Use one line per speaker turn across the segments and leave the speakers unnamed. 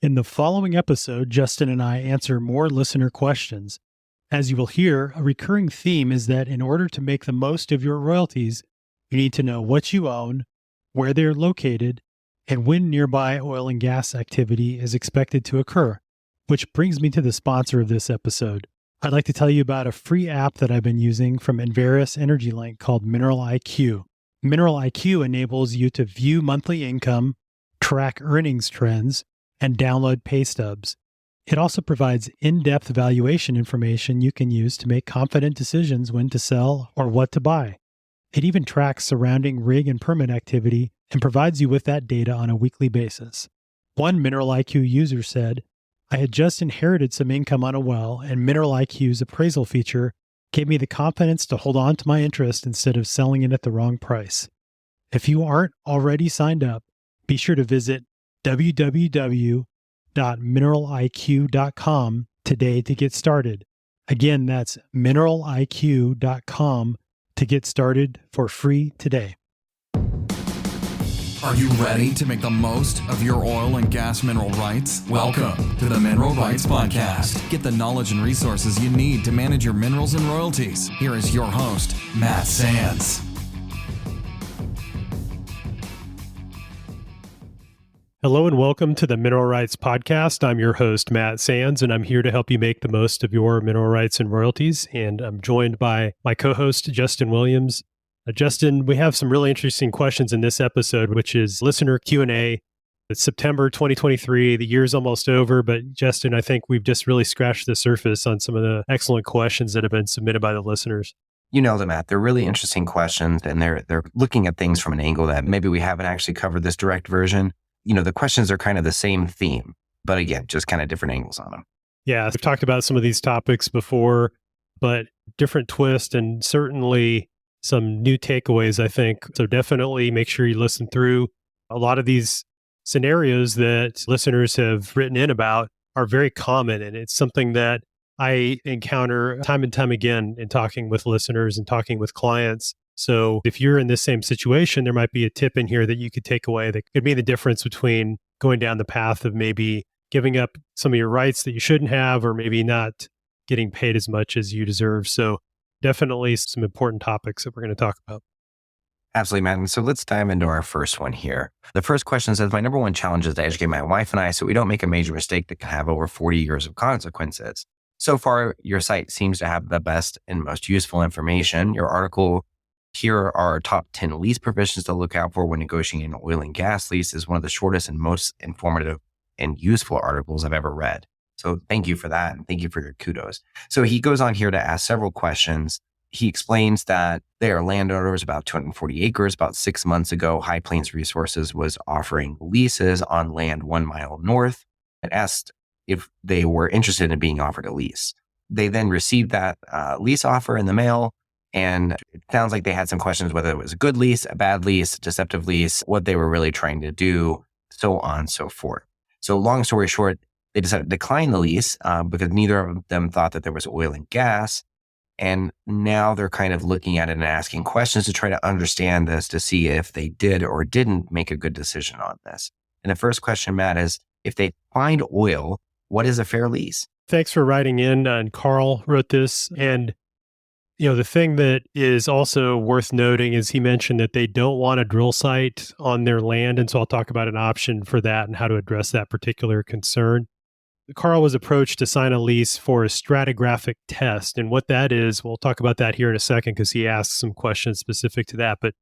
In the following episode, Justin and I answer more listener questions. As you will hear, a recurring theme is that in order to make the most of your royalties, you need to know what you own, where they're located, and when nearby oil and gas activity is expected to occur. Which brings me to the sponsor of this episode. I'd like to tell you about a free app that I've been using from Enverus Energy Link called Mineral IQ. Mineral IQ enables you to view monthly income, track earnings trends, and download pay stubs. It also provides in-depth valuation information you can use to make confident decisions when to sell or what to buy. It even tracks surrounding rig and permit activity and provides you with that data on a weekly basis. One Mineral IQ user said, "I had just inherited some income on a well, and Mineral IQ's appraisal feature gave me the confidence to hold on to my interest instead of selling it at the wrong price." If you aren't already signed up, be sure to visit www.mineraliq.com today to get started. Again, that's mineraliq.com to get started for free today.
Are you ready to make the most of your oil and gas mineral rights? Welcome to the Mineral Rights Podcast. Get the knowledge and resources you need to manage your minerals and royalties. Here is your host, Matt Sands.
Hello and welcome to the Mineral Rights Podcast. I'm your host, Matt Sands, and I'm here to help you make the most of your mineral rights and royalties. And I'm joined by my co-host, Justin Williams. Justin, we have some really interesting questions in this episode, which is listener Q&A. It's September 2023. The year's almost over, but Justin, I think we've just really scratched the surface on some of the excellent questions that have been submitted by the listeners.
You know them, Matt. They're really interesting questions, and they're looking at things from an angle that maybe we haven't actually covered this direct version. You know, the questions are kind of the same theme, but again, just kind of different angles on them.
Yeah, we've talked about some of these topics before, but different twist and certainly some new takeaways, I think. So definitely make sure you listen through. A lot of these scenarios that listeners have written in about are very common, and it's something that I encounter time and time again in talking with listeners and talking with clients. So if you're in this same situation, there might be a tip in here that you could take away that could be the difference between going down the path of maybe giving up some of your rights that you shouldn't have, or maybe not getting paid as much as you deserve. So definitely some important topics that we're going to talk about.
Absolutely, Matt. And so let's dive into our first one here. The first question says, my number one challenge is to educate my wife and I so we don't make a major mistake that can have over 40 years of consequences. So far, your site seems to have the best and most useful information. Your article, here are our top 10 lease provisions to look out for when negotiating an oil and gas lease, is one of the shortest and most informative and useful articles I've ever read. So thank you for that. And thank you for your kudos. So he goes on here to ask several questions. He explains that they are landowners, about 240 acres. About 6 months ago, High Plains Resources was offering leases on land 1 mile north and asked if they were interested in being offered a lease. They then received that lease offer in the mail. And it sounds like they had some questions whether it was a good lease, a bad lease, deceptive lease, what they were really trying to do, so on and so forth. So long story short, they decided to decline the lease because neither of them thought that there was oil and gas. And now they're kind of looking at it and asking questions to try to understand this, to see if they did or didn't make a good decision on this. And the first question, Matt, is if they find oil, what is a fair lease?
Thanks for writing in. And Karl wrote this. And the thing that is also worth noting is he mentioned that they don't want a drill site on their land. And so I'll talk about an option for that and how to address that particular concern. Karl was approached to sign a lease for a stratigraphic test. And what that is, we'll talk about that here in a second because he asked some questions specific to that. But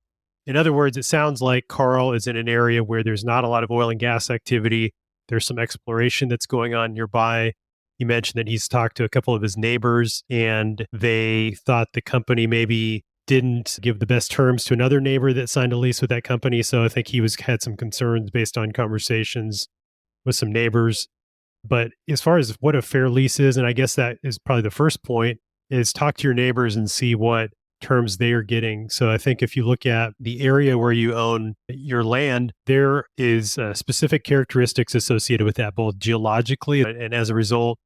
in other words, it sounds like Karl is in an area where there's not a lot of oil and gas activity. There's some exploration that's going on nearby. He mentioned that he's talked to a couple of his neighbors and they thought the company maybe didn't give the best terms to another neighbor that signed a lease with that company. So I think he had some concerns based on conversations with some neighbors. But as far as what a fair lease is, and I guess that is probably the first point, is talk to your neighbors and see what terms they are getting. So I think if you look at the area where you own your land, there is specific characteristics associated with that, both geologically and as a result,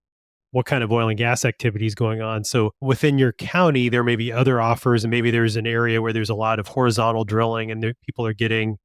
what kind of oil and gas activity is going on. So within your county, there may be other offers, and maybe there's an area where there's a lot of horizontal drilling and people are getting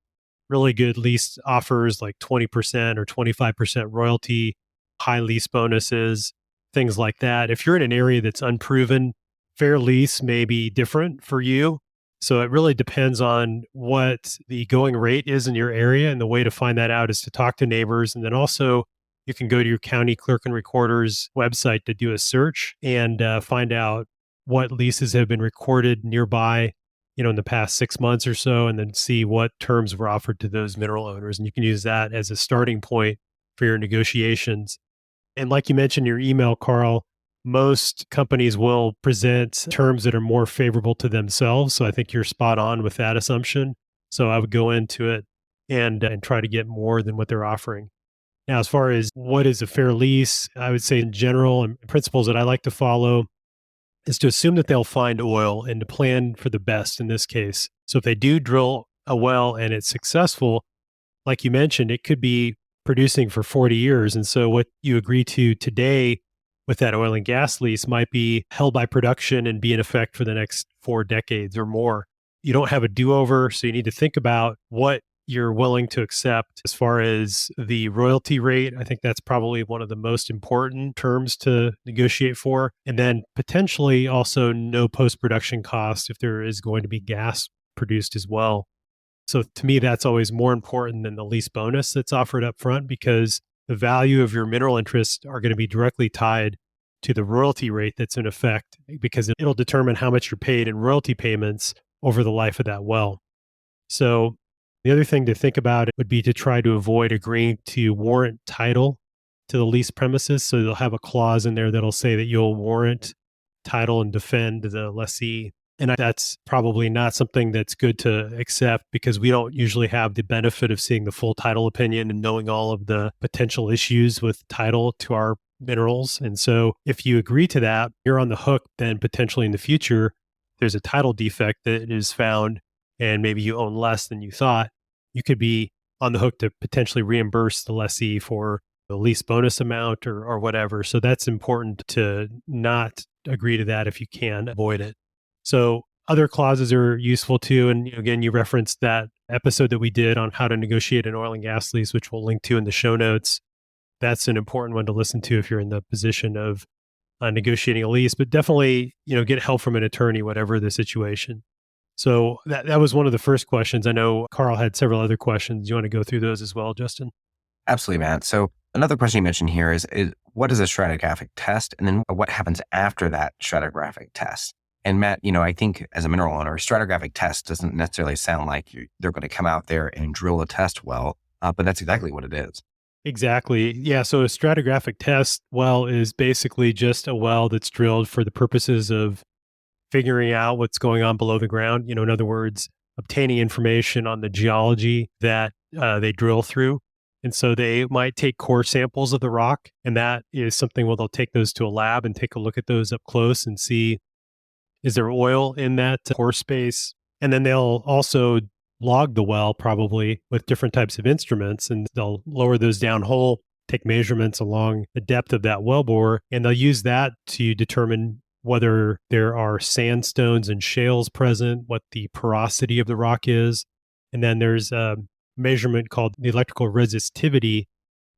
really good lease offers like 20% or 25% royalty, high lease bonuses, things like that. If you're in an area that's unproven, fair lease may be different for you. So it really depends on what the going rate is in your area. And the way to find that out is to talk to neighbors. And then also, you can go to your county clerk and recorder's website to do a search and find out what leases have been recorded nearby, in the past 6 months or so, and then see what terms were offered to those mineral owners. And you can use that as a starting point for your negotiations. And like you mentioned in your email, Karl, most companies will present terms that are more favorable to themselves. So I think you're spot on with that assumption. So I would go into it and try to get more than what they're offering. Now, as far as what is a fair lease, I would say in general, and principles that I like to follow is to assume that they'll find oil and to plan for the best in this case. So if they do drill a well and it's successful, like you mentioned, it could be producing for 40 years. And so what you agree to today with that oil and gas lease might be held by production and be in effect for the next 4 decades or more. You don't have a do-over, so you need to think about what you're willing to accept as far as the royalty rate. I think that's probably one of the most important terms to negotiate for. And then potentially also no post-production cost if there is going to be gas produced as well. So to me, that's always more important than the lease bonus that's offered up front, because the value of your mineral interests are going to be directly tied to the royalty rate that's in effect, because it'll determine how much you're paid in royalty payments over the life of that well. So the other thing to think about would be to try to avoid agreeing to warrant title to the lease premises. So they'll have a clause in there that'll say that you'll warrant title and defend the lessee. And that's probably not something that's good to accept, because we don't usually have the benefit of seeing the full title opinion and knowing all of the potential issues with title to our minerals. And so if you agree to that, you're on the hook then potentially in the future. There's a title defect that is found and maybe you own less than you thought. You could be on the hook to potentially reimburse the lessee for the lease bonus amount or whatever. So that's important to not agree to that if you can avoid it. So other clauses are useful too. And again, you referenced that episode that we did on how to negotiate an oil and gas lease, which we'll link to in the show notes. That's an important one to listen to if you're in the position of negotiating a lease, but definitely, get help from an attorney, whatever the situation. So that was one of the first questions. I know Karl had several other questions. You want to go through those as well, Justin?
Absolutely, Matt. So another question you mentioned here is what is a stratigraphic test? And then what happens after that stratigraphic test? And Matt, I think as a mineral owner, a stratigraphic test doesn't necessarily sound like they're going to come out there and drill a test well, but that's exactly what it is.
Exactly. Yeah. So a stratigraphic test well is basically just a well that's drilled for the purposes of figuring out what's going on below the ground. In other words, obtaining information on the geology that they drill through. And so they might take core samples of the rock. And that is something where they'll take those to a lab and take a look at those up close and see, is there oil in that core space? And then they'll also log the well probably with different types of instruments, and they'll lower those down hole, take measurements along the depth of that wellbore, and they'll use that to determine whether there are sandstones and shales present, what the porosity of the rock is. And then there's a measurement called the electrical resistivity,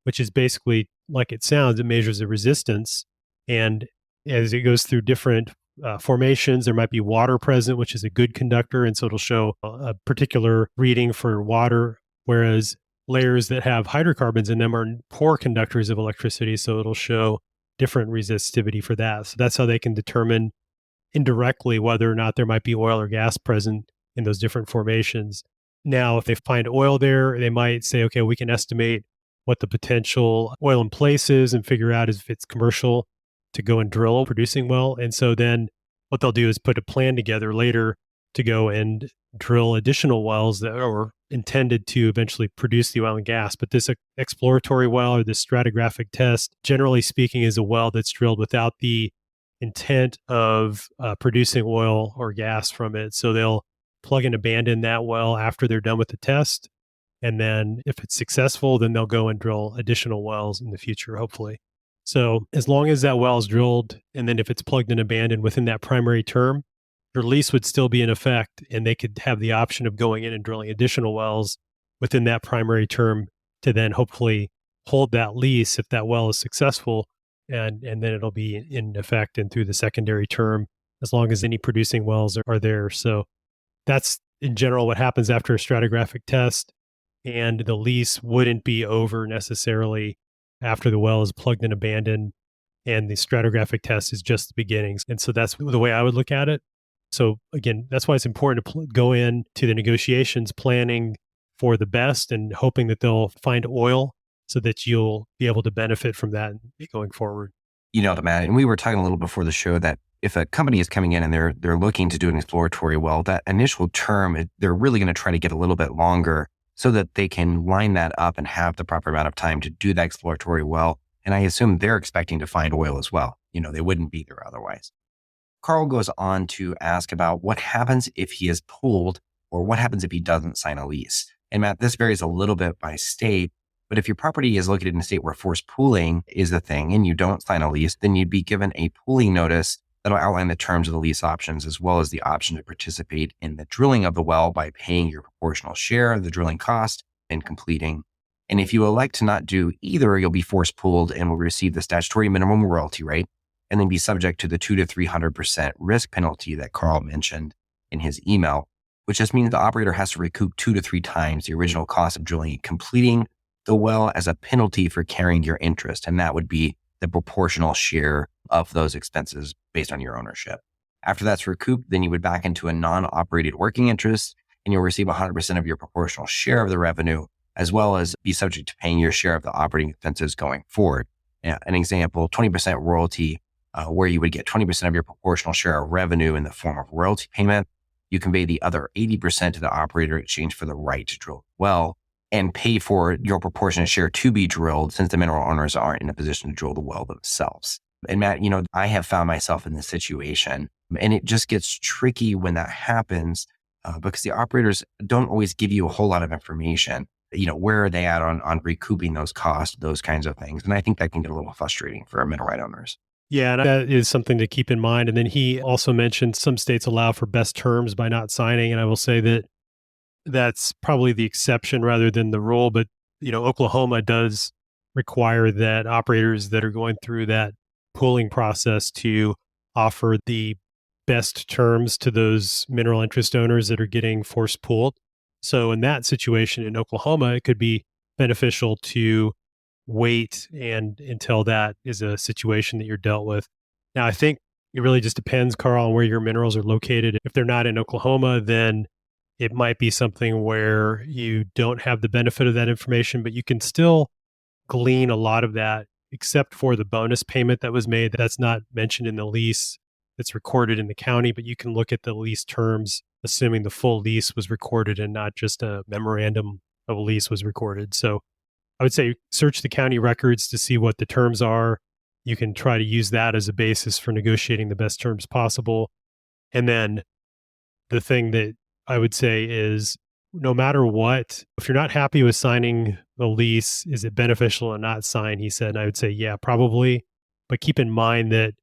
which is basically like it sounds, it measures the resistance. And as it goes through different formations, there might be water present, which is a good conductor. And so it'll show a particular reading for water, whereas layers that have hydrocarbons in them are poor conductors of electricity. So it'll show different resistivity for that. So that's how they can determine indirectly whether or not there might be oil or gas present in those different formations. Now, if they find oil there, they might say, okay, we can estimate what the potential oil in place is and figure out if it's commercial to go and drill a producing well. And so then what they'll do is put a plan together later to go and drill additional wells that are intended to eventually produce the oil and gas. But this exploratory well or this stratigraphic test, generally speaking, is a well that's drilled without the intent of producing oil or gas from it. So they'll plug and abandon that well after they're done with the test. And then if it's successful, then they'll go and drill additional wells in the future, hopefully. So as long as that well is drilled, and then if it's plugged and abandoned within that primary term, your lease would still be in effect, and they could have the option of going in and drilling additional wells within that primary term to then hopefully hold that lease if that well is successful. And then it'll be in effect and through the secondary term as long as any producing wells are there. So that's in general what happens after a stratigraphic test. And the lease wouldn't be over necessarily after the well is plugged and abandoned. And the stratigraphic test is just the beginnings. And so that's the way I would look at it. So again, that's why it's important to go in to the negotiations planning for the best and hoping that they'll find oil so that you'll be able to benefit from that going forward.
You know, Matt, and we were talking a little before the show that if a company is coming in and they're looking to do an exploratory well, that initial term, they're really going to try to get a little bit longer so that they can line that up and have the proper amount of time to do that exploratory well. And I assume they're expecting to find oil as well. You know, they wouldn't be there otherwise. Karl goes on to ask about what happens if he is pulled or what happens if he doesn't sign a lease. And Matt, this varies a little bit by state, but if your property is located in a state where forced pooling is the thing and you don't sign a lease, then you'd be given a pooling notice that'll outline the terms of the lease options as well as the option to participate in the drilling of the well by paying your proportional share of the drilling cost and completing. And if you elect to not do either, you'll be forced pooled and will receive the statutory minimum royalty rate and then be subject to the 200 to 300% risk penalty that Karl mentioned in his email, which just means the operator has to recoup 2 to 3 times the original cost of drilling and completing the well as a penalty for carrying your interest. And that would be the proportional share of those expenses based on your ownership. After that's recouped, then you would back into a non-operated working interest and you'll receive 100% of your proportional share of the revenue, as well as be subject to paying your share of the operating expenses going forward. An example, 20% royalty, where you would get 20% of your proportional share of revenue in the form of royalty payment. You convey the other 80% to the operator in exchange for the right to drill the well and pay for your proportionate share to be drilled since the mineral owners aren't in a position to drill the well themselves. And Matt, you know, I have found myself in this situation and it just gets tricky when that happens because the operators don't always give you a whole lot of information. You know, where are they at on recouping those costs, those kinds of things. And I think that can get a little frustrating for mineral right owners.
Yeah, and that is something to keep in mind. And then he also mentioned some states allow for best terms by not signing. And I will say that that's probably the exception rather than the rule. But, you know, Oklahoma does require that operators that are going through that pooling process to offer the best terms to those mineral interest owners that are getting forced pooled. So in that situation in Oklahoma, it could be beneficial to wait and until that is a situation that you're dealt with. Now, I think it really just depends, Karl, on where your minerals are located. If they're not in Oklahoma, then it might be something where you don't have the benefit of that information, but you can still glean a lot of that, except for the bonus payment that was made. That's not mentioned in the lease. It's recorded in the county, but you can look at the lease terms, assuming the full lease was recorded and not just a memorandum of lease was recorded. So I would say search the county records to see what the terms are. You can try to use that as a basis for negotiating the best terms possible. And then the thing that I would say is no matter what, if you're not happy with signing the lease, is it beneficial to not sign? He said, and I would say, yeah, probably. But keep in mind that,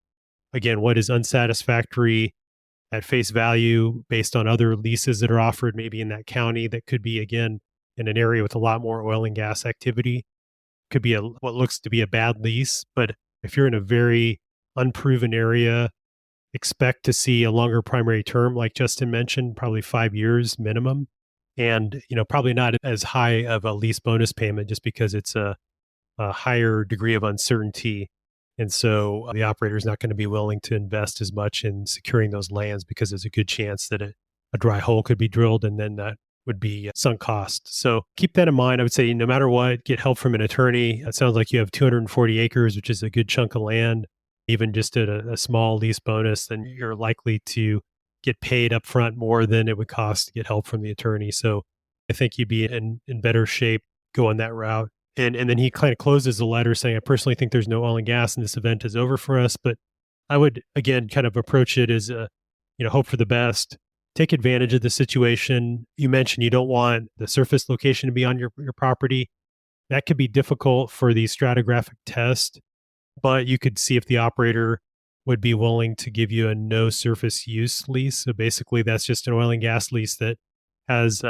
again, what is unsatisfactory at face value based on other leases that are offered maybe in that county that could be, again, in an area with a lot more oil and gas activity, could be what looks to be a bad lease. But if you're in a very unproven area, expect to see a longer primary term, like Justin mentioned, probably 5 years minimum. And, you know, probably not as high of a lease bonus payment just because it's a higher degree of uncertainty. And so the operator is not going to be willing to invest as much in securing those lands because there's a good chance that a dry hole could be drilled and then that would be sunk cost. So keep that in mind. I would say no matter what, get help from an attorney. It sounds like you have 240 acres, which is a good chunk of land. Even just at a small lease bonus, then you're likely to get paid up front more than it would cost to get help from the attorney. So I think you'd be in better shape going that route. And then he kind of closes the letter saying, I personally think there's no oil and gas and this event is over for us. But I would, again, kind of approach it as, hope for the best. Take advantage of the situation. You mentioned you don't want the surface location to be on your property. That could be difficult for the stratigraphic test, but you could see if the operator would be willing to give you a no surface use lease. So basically that's just an oil and gas lease that has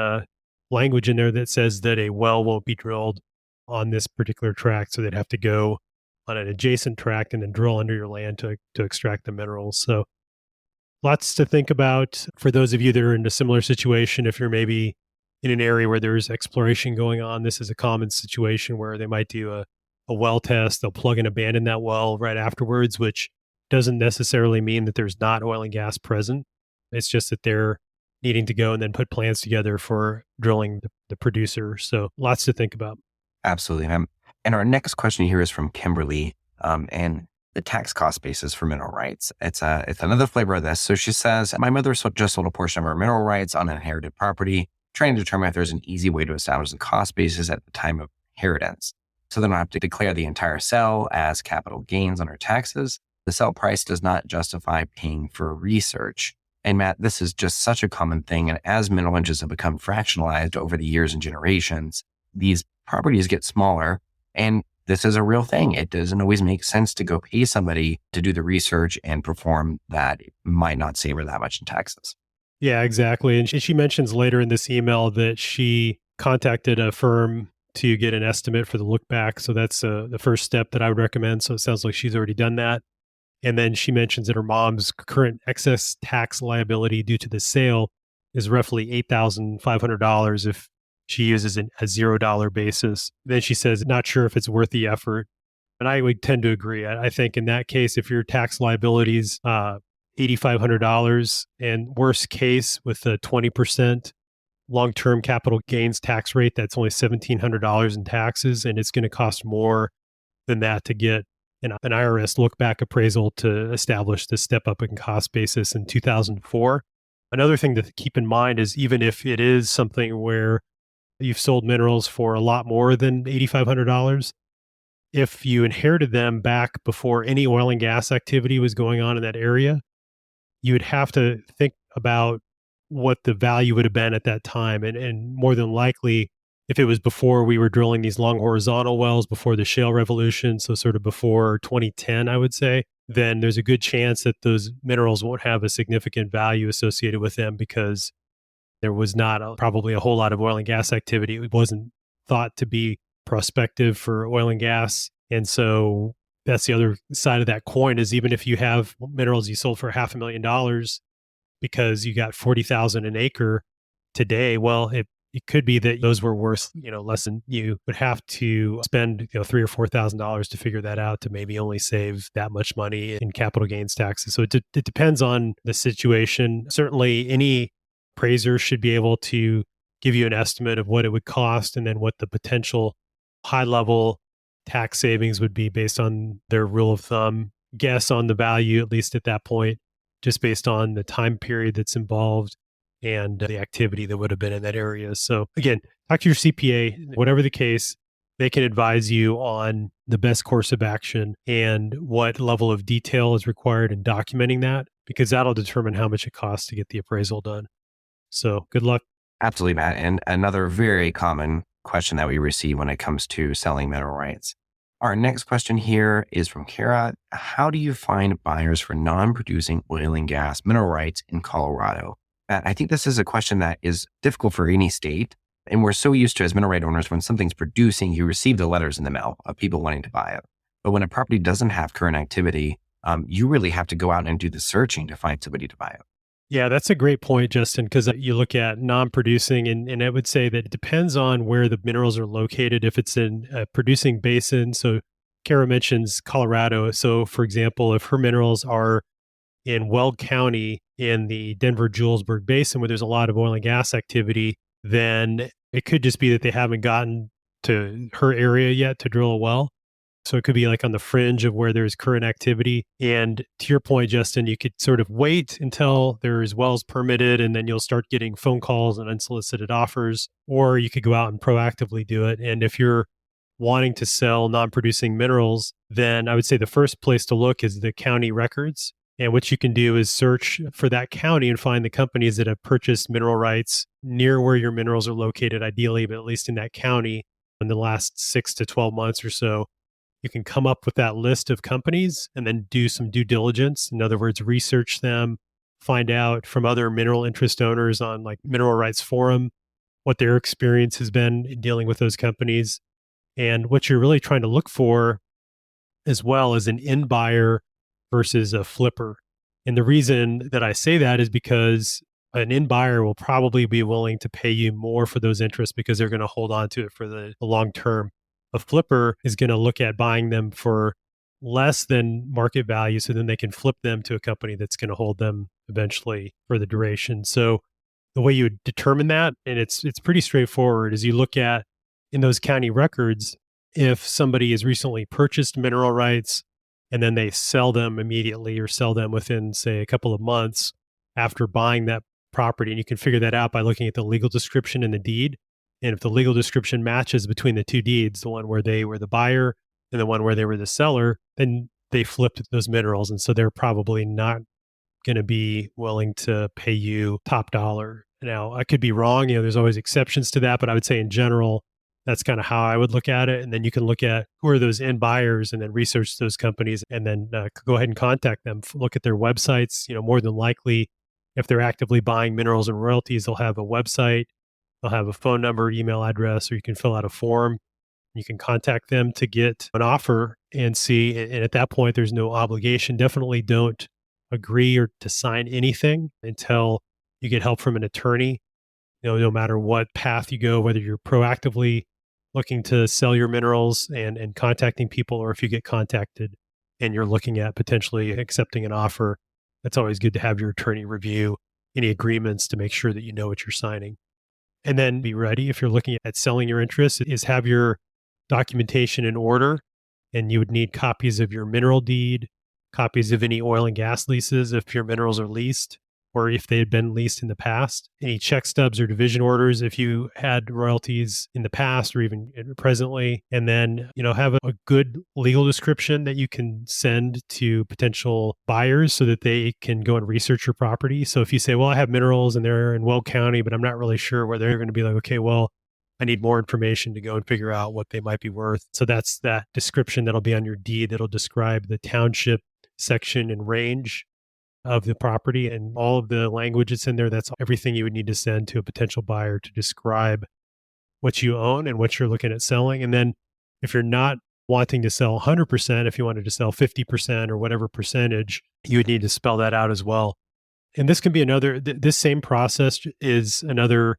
language in there that says that a well won't be drilled on this particular tract. So they'd have to go on an adjacent tract and then drill under your land to extract the minerals. So lots to think about for those of you that are in a similar situation. If you're maybe in an area where there's exploration going on, this is a common situation where they might do a well test. They'll plug and abandon that well right afterwards, which doesn't necessarily mean that there's not oil and gas present. It's just that they're needing to go and then put plans together for drilling the producer. So lots to think about.
Absolutely. And our next question here is from Kimberly, and the tax cost basis for mineral rights. It's another flavor of this. So she says, my mother just sold a portion of her mineral rights on inherited property, trying to determine if there's an easy way to establish the cost basis at the time of inheritance. So they don't have to declare the entire sale as capital gains on her taxes. The sale price does not justify paying for research. And Matt, this is just such a common thing. And as mineral interests have become fractionalized over the years and generations, these properties get smaller. And this is a real thing. It doesn't always make sense to go pay somebody to do the research and perform that. It might not save her that much in taxes.
Yeah, exactly. And she mentions later in this email that she contacted a firm to get an estimate for the look back. So that's the first step that I would recommend. So it sounds like she's already done that. And then she mentions that her mom's current excess tax liability due to the sale is roughly $8,500 if she uses a $0 basis. Then she says, not sure if it's worth the effort. And I would tend to agree. I think in that case, if your tax liability is $8,500 and worst case with a 20% long-term capital gains tax rate, that's only $1,700 in taxes. And it's going to cost more than that to get an IRS look-back appraisal to establish the step-up in cost basis in 2004. Another thing to keep in mind is even if it is something where you've sold minerals for a lot more than $8,500, if you inherited them back before any oil and gas activity was going on in that area, you would have to think about what the value would have been at that time. And more than likely, if it was before we were drilling these long horizontal wells, before the shale revolution, so sort of before 2010, I would say, then there's a good chance that those minerals won't have a significant value associated with them because there was not probably a whole lot of oil and gas activity. It wasn't thought to be prospective for oil and gas. And so that's the other side of that coin is even if you have minerals you sold for $500,000 because you got 40,000 an acre today, well, it could be that those were worth, less than you would have to spend, $3,000 or $4,000 to figure that out to maybe only save that much money in capital gains taxes. So it depends on the situation. Certainly any appraiser should be able to give you an estimate of what it would cost and then what the potential high level tax savings would be based on their rule of thumb guess on the value, at least at that point, just based on the time period that's involved and the activity that would have been in that area. So again, talk to your CPA, whatever the case, they can advise you on the best course of action and what level of detail is required in documenting that, because that'll determine how much it costs to get the appraisal done. So good luck.
Absolutely, Matt. And another very common question that we receive when it comes to selling mineral rights. Our next question here is from Cara. How do you find buyers for non-producing oil and gas mineral rights in Colorado? Matt, I think this is a question that is difficult for any state. And we're so used to, as mineral right owners, when something's producing, you receive the letters in the mail of people wanting to buy it. But when a property doesn't have current activity, you really have to go out and do the searching to find somebody to buy it.
Yeah, that's a great point, Justin, because you look at non-producing, and I would say that it depends on where the minerals are located. If it's in a producing basin, so Cara mentions Colorado. So for example, if her minerals are in Weld County in the Denver-Julesburg Basin, where there's a lot of oil and gas activity, then it could just be that they haven't gotten to her area yet to drill a well. So it could be like on the fringe of where there's current activity. And to your point, Justin, you could sort of wait until there's wells permitted and then you'll start getting phone calls and unsolicited offers, or you could go out and proactively do it. And if you're wanting to sell non-producing minerals, then I would say the first place to look is the county records. And what you can do is search for that county and find the companies that have purchased mineral rights near where your minerals are located, ideally, but at least in that county in the last 6 to 12 months or so. You can come up with that list of companies and then do some due diligence. In other words, research them, find out from other mineral interest owners on like Mineral Rights Forum what their experience has been in dealing with those companies. And what you're really trying to look for as well is an in buyer versus a flipper. And the reason that I say that is because an in buyer will probably be willing to pay you more for those interests because they're going to hold on to it for the long term. A flipper is going to look at buying them for less than market value, so then they can flip them to a company that's going to hold them eventually for the duration. So the way you would determine that, and it's pretty straightforward, is you look at in those county records if somebody has recently purchased mineral rights and then they sell them immediately or sell them within, say, a couple of months after buying that property. And you can figure that out by looking at the legal description in the deed. And if the legal description matches between the two deeds, the one where they were the buyer and the one where they were the seller, then they flipped those minerals. And so they're probably not going to be willing to pay you top dollar. Now, I could be wrong. There's always exceptions to that, but I would say in general, that's kind of how I would look at it. And then you can look at who are those end buyers and then research those companies and then go ahead and contact them. Look at their websites. More than likely, if they're actively buying minerals and royalties, they'll have a website, they'll have a phone number, email address, or you can fill out a form. You can contact them to get an offer and see. And at that point, there's no obligation. Definitely don't agree or to sign anything until you get help from an attorney. No matter what path you go, whether you're proactively looking to sell your minerals and contacting people, or if you get contacted and you're looking at potentially accepting an offer, it's always good to have your attorney review any agreements to make sure that you know what you're signing. And then be ready if you're looking at selling your interest, is have your documentation in order. And you would need copies of your mineral deed, copies of any oil and gas leases if your minerals are leased, or if they had been leased in the past, any check stubs or division orders if you had royalties in the past or even presently, and then, have a good legal description that you can send to potential buyers so that they can go and research your property. So if you say, well, I have minerals and they're in Will County, but I'm not really sure where, they're going to be like, okay, well, I need more information to go and figure out what they might be worth. So that's that description that'll be on your deed that'll describe the township, section, and range of the property, and all of the language that's in there. That's everything you would need to send to a potential buyer to describe what you own and what you're looking at selling. And then if you're not wanting to sell 100%, if you wanted to sell 50% or whatever percentage, you would need to spell that out as well. And this can be this same process is another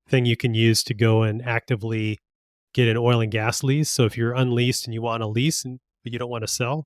thing you can use to go and actively get an oil and gas lease. So if you're unleased and you want a lease but you don't want to sell,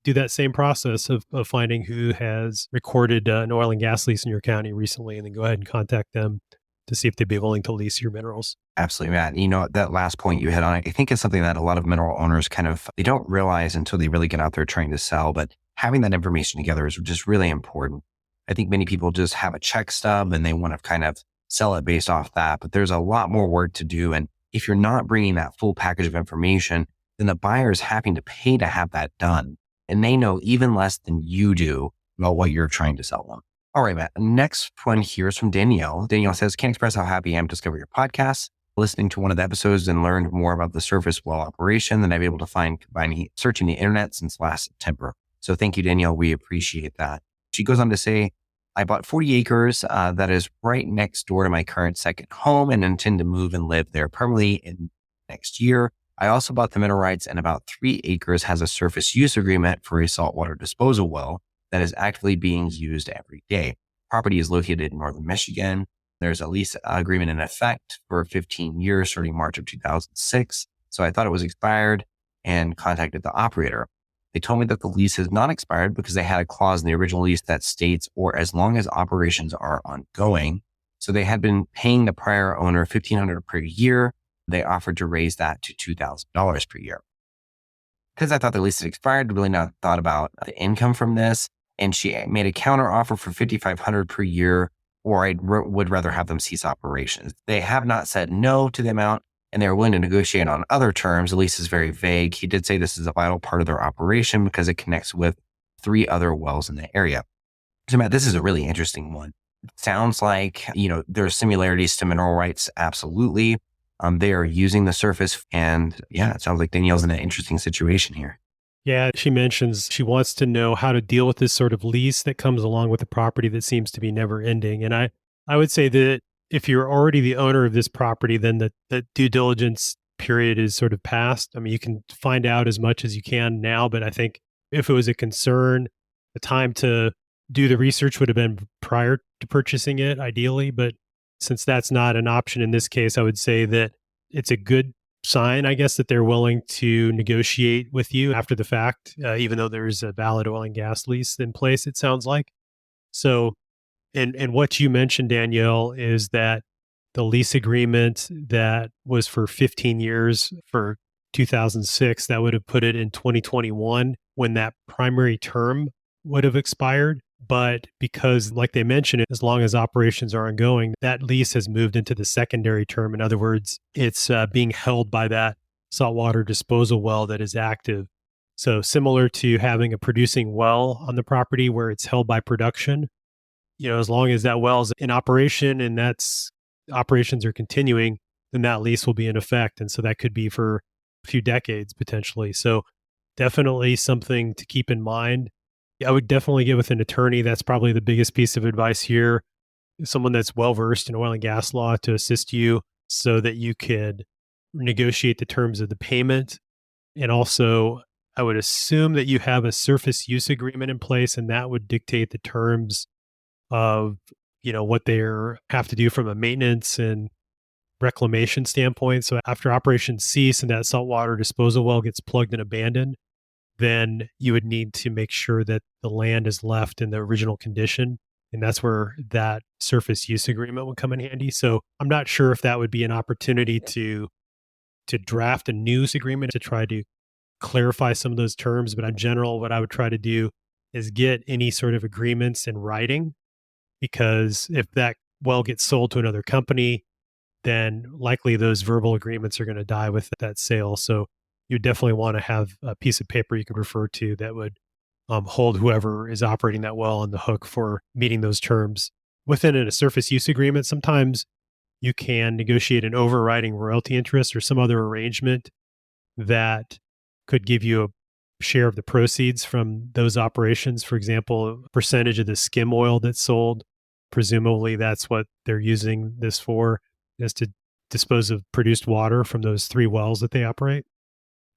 do that same process of finding who has recorded an oil and gas lease in your county recently, and then go ahead and contact them to see if they'd be willing to lease your minerals.
Absolutely, Matt. That last point you hit on, I think it's something that a lot of mineral owners they don't realize until they really get out there trying to sell, but having that information together is just really important. I think many people just have a check stub and they want to kind of sell it based off that, but there's a lot more work to do. And if you're not bringing that full package of information, then the buyer is having to pay to have that done. And they know even less than you do about what you're trying to sell them. All right, Matt. Next one here is from Danielle. Danielle says, can't express how happy I am to discover your podcast. Listening to one of the episodes and learned more about the surface well operation than I've been able to find by searching the internet since last September. So thank you, Danielle. We appreciate that. She goes on to say, I bought 40 acres that is right next door to my current second home and intend to move and live there permanently in next year. I also bought the mineral rights, and about 3 acres has a surface use agreement for a saltwater disposal well that is actively being used every day. Property is located in northern Michigan. There's a lease agreement in effect for 15 years starting March of 2006. So I thought it was expired and contacted the operator. They told me that the lease has not expired because they had a clause in the original lease that states, or as long as operations are ongoing. So they had been paying the prior owner $1,500 per year. They offered to raise that to $2,000 per year. Because I thought the lease had expired, really not thought about the income from this. And she made a counter offer for $5,500 per year, or I would rather have them cease operations. They have not said no to the amount, and they're willing to negotiate on other terms. The lease is very vague. He did say this is a vital part of their operation because it connects with 3 other wells in the area. So Matt, this is a really interesting one. It sounds like, there's similarities to mineral rights. Absolutely. They are using the surface, and it sounds like Danielle's in an interesting situation here.
Yeah, she mentions she wants to know how to deal with this sort of lease that comes along with the property that seems to be never ending. And I would say that if you're already the owner of this property, then the due diligence period is sort of past. I mean, you can find out as much as you can now, but I think if it was a concern, the time to do the research would have been prior to purchasing it, ideally. But since that's not an option in this case, I would say that it's a good sign, I guess, that they're willing to negotiate with you after the fact, even though there's a valid oil and gas lease in place, it sounds like. So, and what you mentioned, Danielle, is that the lease agreement that was for 15 years for 2006, that would have put it in 2021 when that primary term would have expired. But because, like they mentioned, as long as operations are ongoing, that lease has moved into the secondary term. In other words, it's being held by that saltwater disposal well that is active. So similar to having a producing well on the property where it's held by production, as long as that well is in operation and that's operations are continuing, then that lease will be in effect. And so that could be for a few decades potentially. So definitely something to keep in mind. I would definitely get with an attorney. That's probably the biggest piece of advice here. Someone that's well-versed in oil and gas law to assist you so that you could negotiate the terms of the payment. And also, I would assume that you have a surface use agreement in place, and that would dictate the terms of, what they have to do from a maintenance and reclamation standpoint. So after operations cease and that saltwater disposal well gets plugged and abandoned, then you would need to make sure that the land is left in the original condition. And that's where that surface use agreement would come in handy. So I'm not sure if that would be an opportunity to draft a news agreement to try to clarify some of those terms. But in general, what I would try to do is get any sort of agreements in writing, because if that well gets sold to another company, then likely those verbal agreements are going to die with that sale. So you definitely want to have a piece of paper you could refer to that would hold whoever is operating that well on the hook for meeting those terms. Within a surface use agreement, sometimes you can negotiate an overriding royalty interest or some other arrangement that could give you a share of the proceeds from those operations. For example, a percentage of the skim oil that's sold. Presumably that's what they're using this for, is to dispose of produced water from those 3 wells that they operate.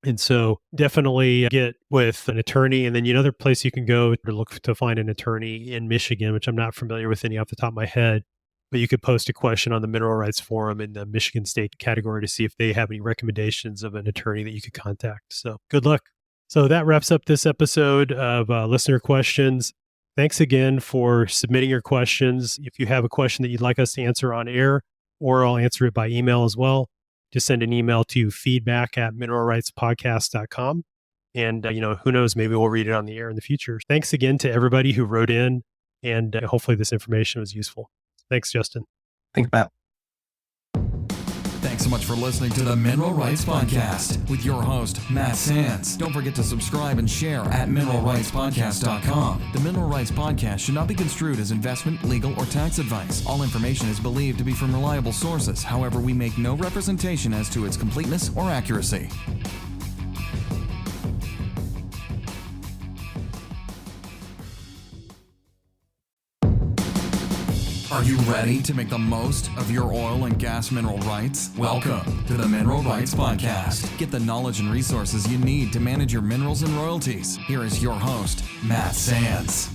And so definitely get with an attorney. And then another place you can go to look to find an attorney in Michigan, which I'm not familiar with any off the top of my head, but you could post a question on the Mineral Rights Forum in the Michigan State category to see if they have any recommendations of an attorney that you could contact. So good luck. So that wraps up this episode of listener questions. Thanks again for submitting your questions. If you have a question that you'd like us to answer on air, or I'll answer it by email as well, just send an email to feedback@mineralrightspodcast.com. And, who knows, maybe we'll read it on the air in the future. Thanks again to everybody who wrote in, and hopefully this information was useful. Thanks, Justin.
Thanks, Matt.
Thanks so much for listening to the Mineral Rights Podcast with your host, Matt Sands. Don't forget to subscribe and share at mineralrightspodcast.com. The Mineral Rights Podcast should not be construed as investment, legal, or tax advice. All information is believed to be from reliable sources. However, we make no representation as to its completeness or accuracy. Are you ready to make the most of your oil and gas mineral rights? Welcome to the Mineral Rights Podcast. Get the knowledge and resources you need to manage your minerals and royalties. Here is your host, Matt Sands.